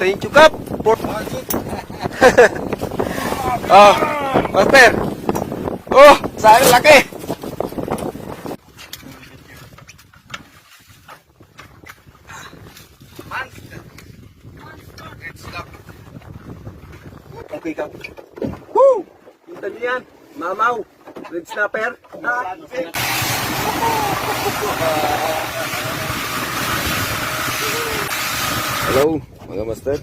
thank you, Kap. Port. Oh, Master. Oh, sayang laki. Okay, Kap. Woo! Kita niyo yan. Mamaw. Red snapper. Hello, mga master.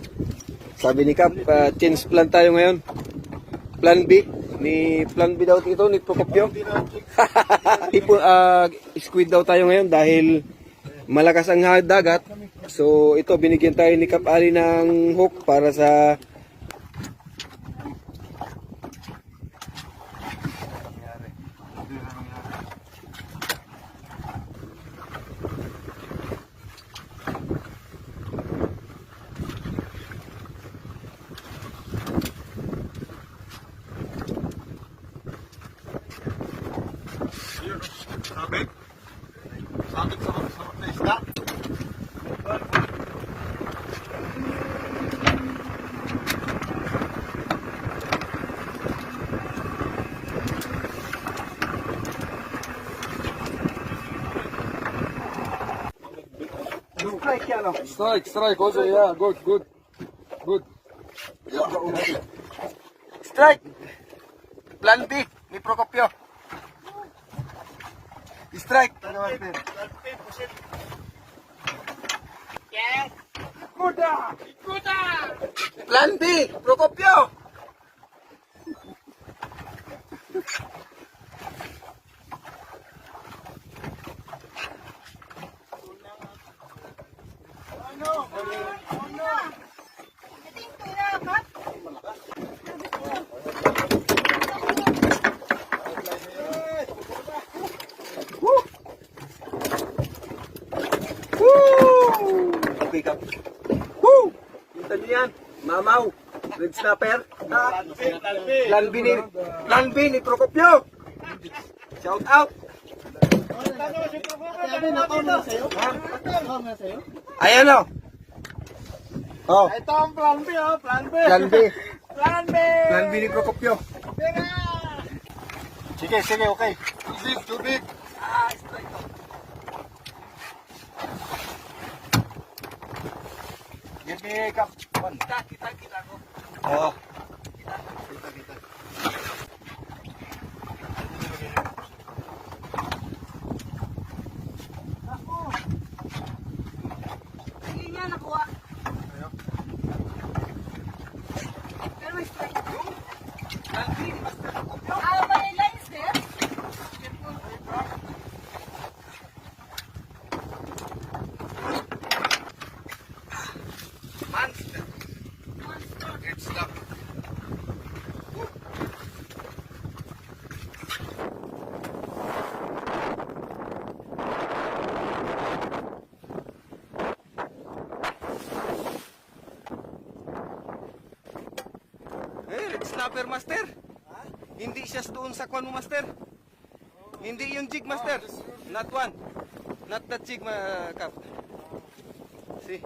Sabi ni Kap, change plan tayo ngayon. Plan B. Plan B daw ito, ni Procopio. Squid daw tayo ngayon dahil malakas ang dagat. So ito, binigyan tayo ni Kap Ali ng hook para sa Sabit? Sabit sa isda? strike yan, oh. Strike also, yeah, good. Strike. Plan B ni Procopio. Strike. Yes. Kuda. Plan B, Procopio. Woo! Okay, Kap. Woo! Kita niyo yan. Mamaw. Red snapper. Plan B ni Procopio. Shout out. Ayan, oh. Oh, Ito ang plan B, oh. Plan B. Plan B. Plan B. Plan B ni Procopio. Sige, okay. Too big. Give me Kap. Kita ko. Oh. Hindi niya nakuha. Pero may strike. Manila is there? Monster. Red snapper. Red snapper, master. Hindi siya doon sa kwan mo, master. Hindi yung jig, master. Not one. Not that jig, Kap. See?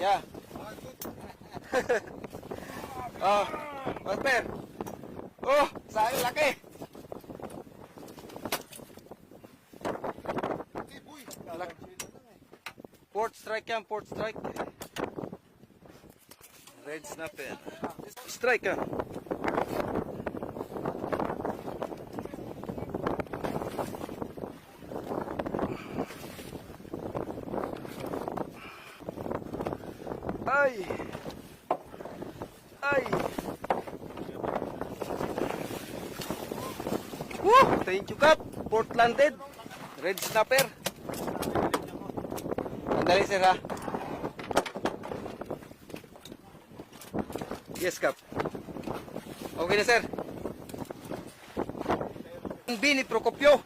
Yeah. Oh, master. Oh, sayang laki. Port strike yan, port strike. Red snapper. Strike yan. Ay. Woo! Thank you, Kap. Port landed. Red snapper. Andali, sir, ha? Yes, Kap. Okay na, sir. B ni Procopio.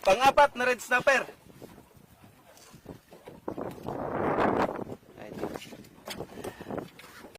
Pang-apat na red snapper.